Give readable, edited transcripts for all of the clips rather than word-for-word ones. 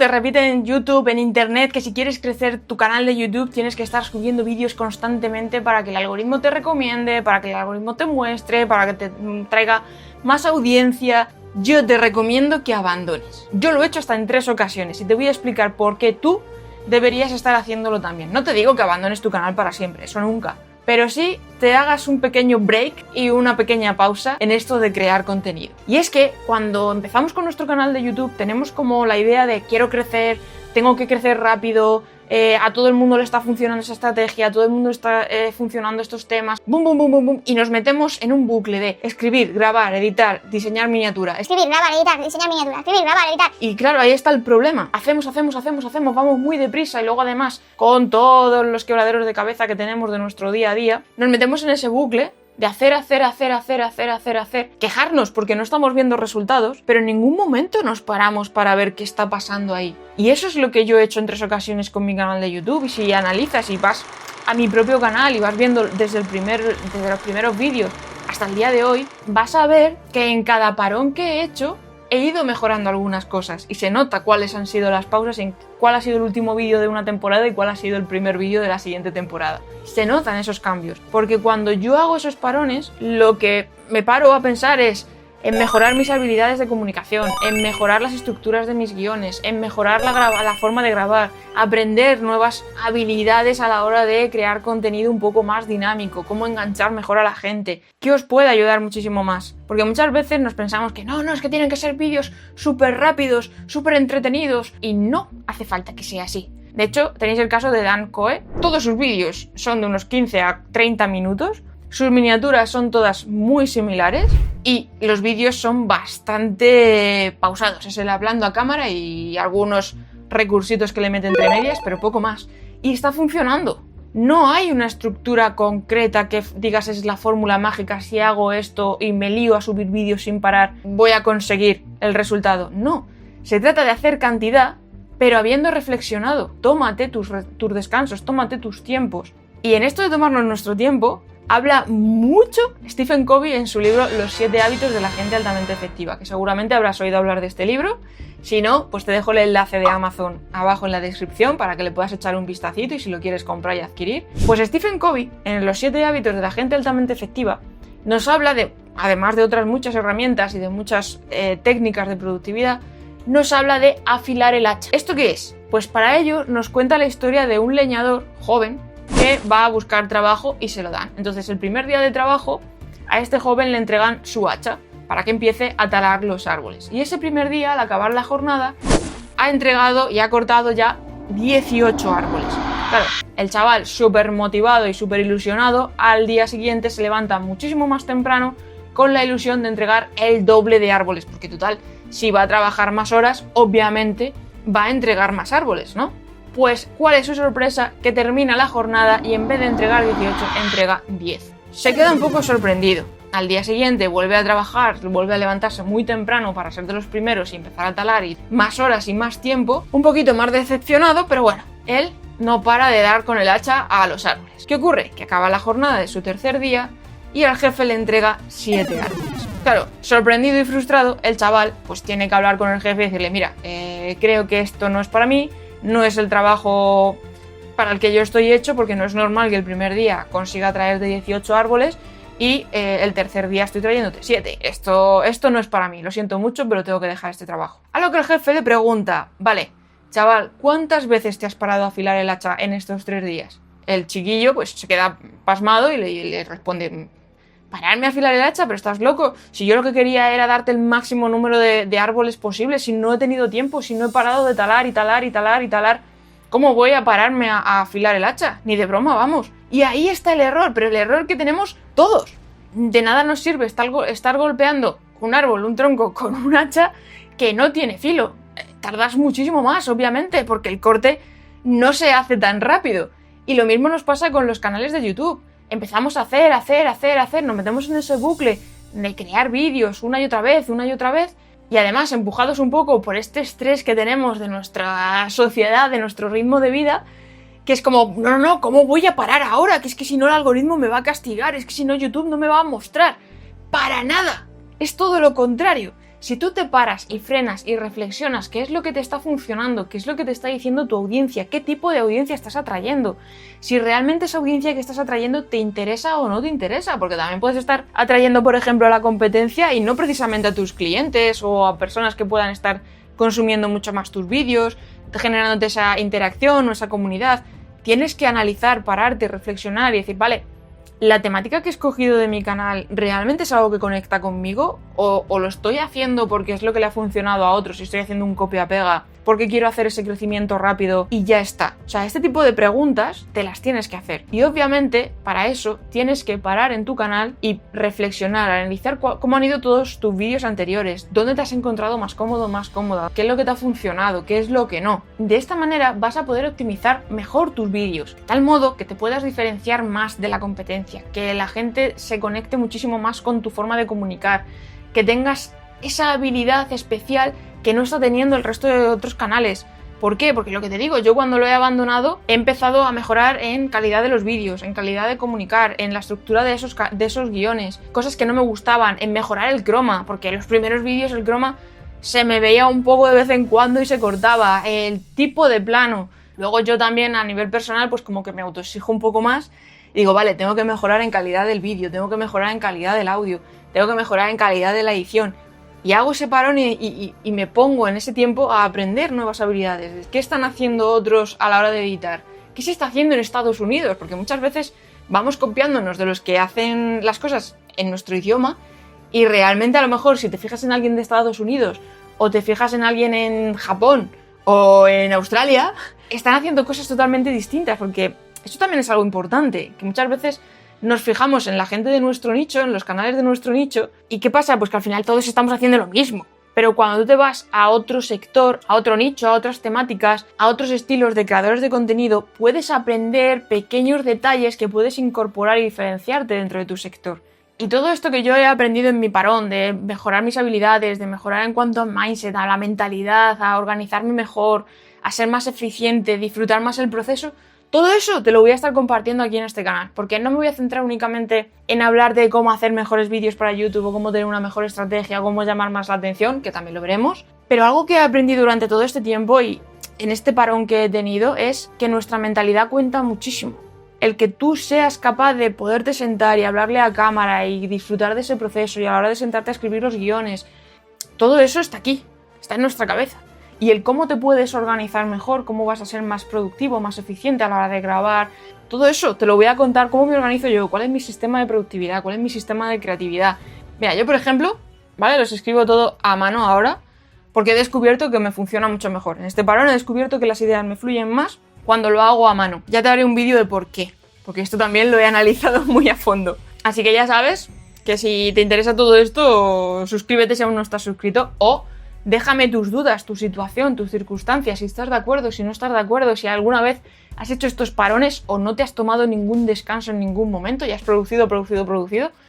te repiten en YouTube, en Internet, que si quieres crecer tu canal de YouTube tienes que estar subiendo vídeos constantemente para que el algoritmo te recomiende, para que el algoritmo te muestre, para que te traiga más audiencia. Yo te recomiendo que abandones. Yo lo he hecho hasta en 3 ocasiones y te voy a explicar por qué tú deberías estar haciéndolo también. No te digo que abandones tu canal para siempre, eso nunca. Pero sí te hagas un pequeño break y una pequeña pausa en esto de crear contenido. Y es que cuando empezamos con nuestro canal de YouTube tenemos como la idea de quiero crecer, tengo que crecer rápido, a todo el mundo le está funcionando esa estrategia, a todo el mundo está funcionando estos temas, boom, boom, boom, boom, boom, y nos metemos en un bucle de escribir, grabar, editar, diseñar miniatura. Escribir, grabar, editar, diseñar miniatura, escribir, grabar, editar. Y claro, ahí está el problema. Hacemos, vamos muy deprisa y luego además, con todos los quebraderos de cabeza que tenemos de nuestro día a día, nos metemos en ese bucle de hacer, quejarnos porque no estamos viendo resultados, pero en ningún momento nos paramos para ver qué está pasando ahí. Y eso es lo que yo he hecho en 3 ocasiones con mi canal de YouTube. Y si analizas y vas a mi propio canal y vas viendo desde los primeros vídeos hasta el día de hoy, vas a ver que en cada parón que he hecho he ido mejorando algunas cosas y se nota cuáles han sido las pausas, en cuál ha sido el último vídeo de una temporada y cuál ha sido el primer vídeo de la siguiente temporada. Se notan esos cambios, porque cuando yo hago esos parones, lo que me paro a pensar es en mejorar mis habilidades de comunicación, en mejorar las estructuras de mis guiones, en mejorar la forma de grabar, aprender nuevas habilidades a la hora de crear contenido un poco más dinámico, cómo enganchar mejor a la gente, que os puede ayudar muchísimo más. Porque muchas veces nos pensamos que no, es que tienen que ser vídeos súper rápidos, súper entretenidos, y no hace falta que sea así. De hecho, tenéis el caso de Dan Coe. Todos sus vídeos son de unos 15 a 30 minutos, sus miniaturas son todas muy similares y los vídeos son bastante pausados. Es él hablando a cámara y algunos recursitos que le mete entre medias, pero poco más. Y está funcionando. No hay una estructura concreta que digas es la fórmula mágica, si hago esto y me lío a subir vídeos sin parar, voy a conseguir el resultado. No, se trata de hacer cantidad, pero habiendo reflexionado. Tómate tus descansos, tómate tus tiempos. Y en esto de tomarnos nuestro tiempo, habla mucho Stephen Covey en su libro Los 7 hábitos de la gente altamente efectiva, que seguramente habrás oído hablar de este libro. Si no, pues te dejo el enlace de Amazon abajo en la descripción para que le puedas echar un vistacito y si lo quieres comprar y adquirir. Pues Stephen Covey, en Los 7 hábitos de la gente altamente efectiva, nos habla de, además de otras muchas herramientas y de muchas técnicas de productividad, nos habla de afilar el hacha. ¿Esto qué es? Pues para ello nos cuenta la historia de un leñador joven que va a buscar trabajo y se lo dan. Entonces el primer día de trabajo a este joven le entregan su hacha para que empiece a talar los árboles. Y ese primer día, al acabar la jornada, ha entregado y ha cortado ya 18 árboles. Claro, el chaval súper motivado y súper ilusionado, al día siguiente se levanta muchísimo más temprano con la ilusión de entregar el doble de árboles, porque total, si va a trabajar más horas, obviamente va a entregar más árboles, ¿no? Pues, ¿cuál es su sorpresa? Que termina la jornada y en vez de entregar 18, entrega 10. Se queda un poco sorprendido. Al día siguiente vuelve a trabajar, vuelve a levantarse muy temprano para ser de los primeros y empezar a talar y más horas y más tiempo. Un poquito más decepcionado, pero bueno, él no para de dar con el hacha a los árboles. ¿Qué ocurre? Que acaba la jornada de su tercer día y al jefe le entrega 7 árboles. Claro, sorprendido y frustrado, el chaval pues tiene que hablar con el jefe y decirle, mira, creo que esto no es para mí, no es el trabajo para el que yo estoy hecho, porque no es normal que el primer día consiga traerte 18 árboles y el tercer día estoy trayéndote 7. Esto no es para mí, lo siento mucho, pero tengo que dejar este trabajo. A lo que el jefe le pregunta, vale, chaval, ¿cuántas veces te has parado a afilar el hacha en estos 3 días? El chiquillo pues se queda pasmado y le responde, ¿pararme a afilar el hacha? ¿Pero estás loco? Si yo lo que quería era darte el máximo número de árboles posible, si no he tenido tiempo, si no he parado de talar y talar y talar y talar, ¿cómo voy a pararme a afilar el hacha? Ni de broma, vamos. Y ahí está el error, pero el error que tenemos todos. De nada nos sirve estar golpeando un árbol, un tronco, con un hacha que no tiene filo. Tardas muchísimo más, obviamente, porque el corte no se hace tan rápido. Y lo mismo nos pasa con los canales de YouTube. Empezamos a hacer, nos metemos en ese bucle de crear vídeos una y otra vez, y además empujados un poco por este estrés que tenemos de nuestra sociedad, de nuestro ritmo de vida, que es como, no, ¿cómo voy a parar ahora? Que es que si no el algoritmo me va a castigar, es que si no YouTube no me va a mostrar. Para nada, es todo lo contrario. Si tú te paras y frenas y reflexionas qué es lo que te está funcionando, qué es lo que te está diciendo tu audiencia, qué tipo de audiencia estás atrayendo, si realmente esa audiencia que estás atrayendo te interesa o no te interesa, porque también puedes estar atrayendo, por ejemplo, a la competencia y no precisamente a tus clientes o a personas que puedan estar consumiendo mucho más tus vídeos, generándote esa interacción o esa comunidad. Tienes que analizar, pararte, reflexionar y decir, vale, ¿la temática que he escogido de mi canal realmente es algo que conecta conmigo? ¿O lo estoy haciendo porque es lo que le ha funcionado a otros y estoy haciendo un copia-pega porque quiero hacer ese crecimiento rápido y ya está? O sea, este tipo de preguntas te las tienes que hacer. Y obviamente, para eso, tienes que parar en tu canal y reflexionar, analizar cómo han ido todos tus vídeos anteriores, dónde te has encontrado más cómodo, más cómoda, qué es lo que te ha funcionado, qué es lo que no. De esta manera vas a poder optimizar mejor tus vídeos, de tal modo que te puedas diferenciar más de la competencia, que la gente se conecte muchísimo más con tu forma de comunicar, que tengas esa habilidad especial que no está teniendo el resto de otros canales. ¿Por qué? Porque lo que te digo, yo cuando lo he abandonado he empezado a mejorar en calidad de los vídeos, en calidad de comunicar, en la estructura de esos guiones, cosas que no me gustaban, en mejorar el croma, porque en los primeros vídeos el croma se me veía un poco de vez en cuando y se cortaba, el tipo de plano. Luego yo también a nivel personal pues como que me autoexijo un poco más y digo, vale, tengo que mejorar en calidad del vídeo, tengo que mejorar en calidad del audio, tengo que mejorar en calidad de la edición. Y hago ese parón y me pongo en ese tiempo a aprender nuevas habilidades. ¿Qué están haciendo otros a la hora de editar? ¿Qué se está haciendo en Estados Unidos? Porque muchas veces vamos copiándonos de los que hacen las cosas en nuestro idioma y realmente a lo mejor si te fijas en alguien de Estados Unidos o te fijas en alguien en Japón o en Australia, están haciendo cosas totalmente distintas, porque esto también es algo importante, que muchas veces nos fijamos en la gente de nuestro nicho, en los canales de nuestro nicho, y ¿qué pasa? Pues que al final todos estamos haciendo lo mismo. Pero cuando tú te vas a otro sector, a otro nicho, a otras temáticas, a otros estilos de creadores de contenido, puedes aprender pequeños detalles que puedes incorporar y diferenciarte dentro de tu sector. Y todo esto que yo he aprendido en mi parón, de mejorar mis habilidades, de mejorar en cuanto a mindset, a la mentalidad, a organizarme mejor, a ser más eficiente, disfrutar más el proceso, todo eso te lo voy a estar compartiendo aquí en este canal, porque no me voy a centrar únicamente en hablar de cómo hacer mejores vídeos para YouTube o cómo tener una mejor estrategia o cómo llamar más la atención, que también lo veremos, pero algo que he aprendido durante todo este tiempo y en este parón que he tenido es que nuestra mentalidad cuenta muchísimo. El que tú seas capaz de poderte sentar y hablarle a cámara y disfrutar de ese proceso y a la hora de sentarte a escribir los guiones, todo eso está aquí, está en nuestra cabeza. Y el cómo te puedes organizar mejor, cómo vas a ser más productivo, más eficiente a la hora de grabar, todo eso te lo voy a contar, cómo me organizo yo, cuál es mi sistema de productividad, cuál es mi sistema de creatividad. Mira, yo por ejemplo, ¿vale? Los escribo todo a mano ahora porque he descubierto que me funciona mucho mejor. En este parón he descubierto que las ideas me fluyen más cuando lo hago a mano. Ya te haré un vídeo de por qué, porque esto también lo he analizado muy a fondo. Así que ya sabes que si te interesa todo esto, suscríbete si aún no estás suscrito o déjame tus dudas, tu situación, tus circunstancias, si estás de acuerdo, si no estás de acuerdo, si alguna vez has hecho estos parones o no te has tomado ningún descanso en ningún momento y has producido.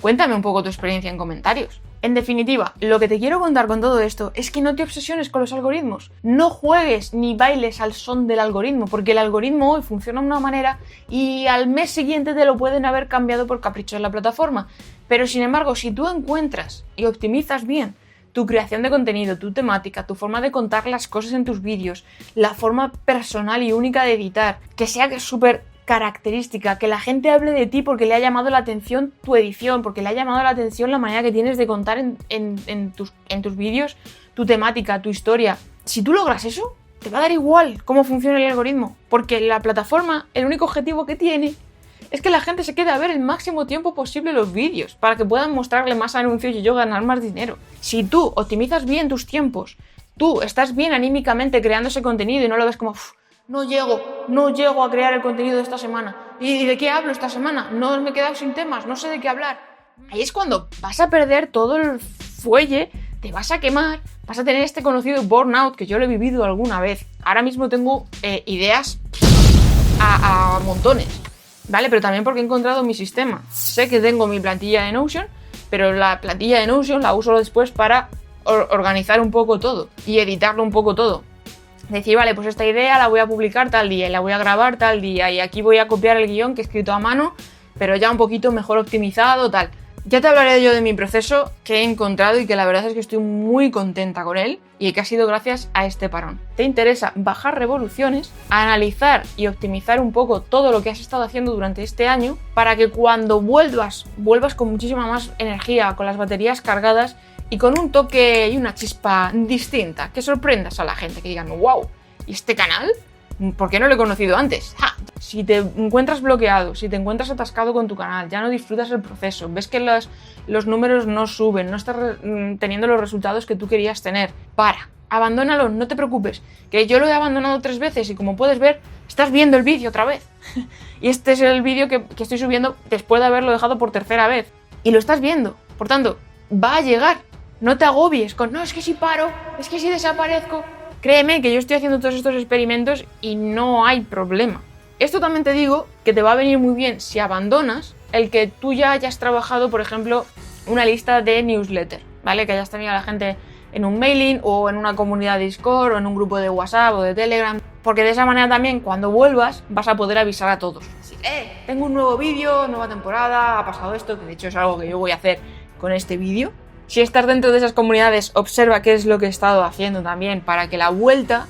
Cuéntame un poco tu experiencia en comentarios. En definitiva, lo que te quiero contar con todo esto es que no te obsesiones con los algoritmos. No juegues ni bailes al son del algoritmo, porque el algoritmo hoy funciona de una manera y al mes siguiente te lo pueden haber cambiado por capricho de la plataforma. Pero sin embargo, si tú encuentras y optimizas bien tu creación de contenido, tu temática, tu forma de contar las cosas en tus vídeos, la forma personal y única de editar, que sea súper característica, que la gente hable de ti porque le ha llamado la atención tu edición, porque le ha llamado la atención la manera que tienes de contar en tus vídeos tu temática, tu historia. Si tú logras eso, te va a dar igual cómo funciona el algoritmo, porque la plataforma, el único objetivo que tiene es que la gente se quede a ver el máximo tiempo posible los vídeos para que puedan mostrarle más anuncios y yo ganar más dinero. Si tú optimizas bien tus tiempos, tú estás bien anímicamente creando ese contenido y no lo ves como no llego a crear el contenido de esta semana. ¿Y de qué hablo esta semana? No me he quedado sin temas, no sé de qué hablar. Ahí es cuando vas a perder todo el fuelle, te vas a quemar, vas a tener este conocido burnout que yo lo he vivido alguna vez. Ahora mismo tengo ideas a montones. ¿Vale? Pero también porque he encontrado mi sistema. Sé que tengo mi plantilla de Notion, pero la plantilla de Notion la uso después para organizar un poco todo y editarlo un poco todo. Decir, vale, pues esta idea la voy a publicar tal día y la voy a grabar tal día y aquí voy a copiar el guión que he escrito a mano, pero ya un poquito mejor optimizado, tal. Ya te hablaré yo de mi proceso que he encontrado y que la verdad es que estoy muy contenta con él y que ha sido gracias a este parón. ¿Te interesa bajar revoluciones, analizar y optimizar un poco todo lo que has estado haciendo durante este año para que cuando vuelvas con muchísima más energía, con las baterías cargadas y con un toque y una chispa distinta, que sorprendas a la gente, que digan, wow, ¿y este canal? ¿Por qué no lo he conocido antes? ¡Ja! Si te encuentras bloqueado, si te encuentras atascado con tu canal, ya no disfrutas el proceso, ves que los números no suben, no estás teniendo los resultados que tú querías tener, abandónalo, no te preocupes, que yo lo he abandonado 3 veces y como puedes ver, estás viendo el vídeo otra vez. Y este es el vídeo que estoy subiendo después de haberlo dejado por 3.ª vez. Y lo estás viendo, por tanto, va a llegar. No te agobies con, no, es que si paro, es que si desaparezco. Créeme que yo estoy haciendo todos estos experimentos y no hay problema. Esto también te digo que te va a venir muy bien si abandonas el que tú ya hayas trabajado, por ejemplo, una lista de newsletter, ¿vale? Que hayas tenido a la gente en un mailing o en una comunidad de Discord o en un grupo de WhatsApp o de Telegram, porque de esa manera también cuando vuelvas vas a poder avisar a todos. Así, tengo un nuevo vídeo, nueva temporada, ha pasado esto, que de hecho es algo que yo voy a hacer con este vídeo. Si estás dentro de esas comunidades, observa qué es lo que he estado haciendo también para que la vuelta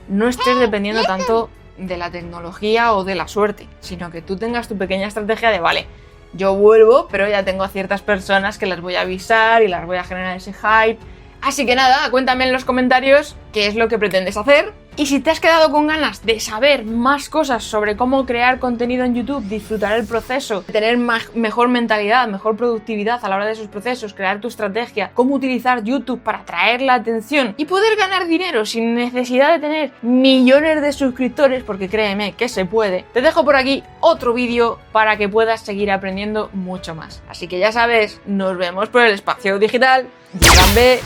no estés dependiendo tanto de la tecnología o de la suerte, sino que tú tengas tu pequeña estrategia de, vale, yo vuelvo, pero ya tengo a ciertas personas que las voy a avisar y las voy a generar ese hype. Así que nada, cuéntame en los comentarios qué es lo que pretendes hacer. Y si te has quedado con ganas de saber más cosas sobre cómo crear contenido en YouTube, disfrutar el proceso, tener mejor mentalidad, mejor productividad a la hora de esos procesos, crear tu estrategia, cómo utilizar YouTube para atraer la atención y poder ganar dinero sin necesidad de tener millones de suscriptores, porque créeme que se puede, te dejo por aquí otro vídeo para que puedas seguir aprendiendo mucho más. Así que ya sabes, nos vemos por el espacio digital. Plan B.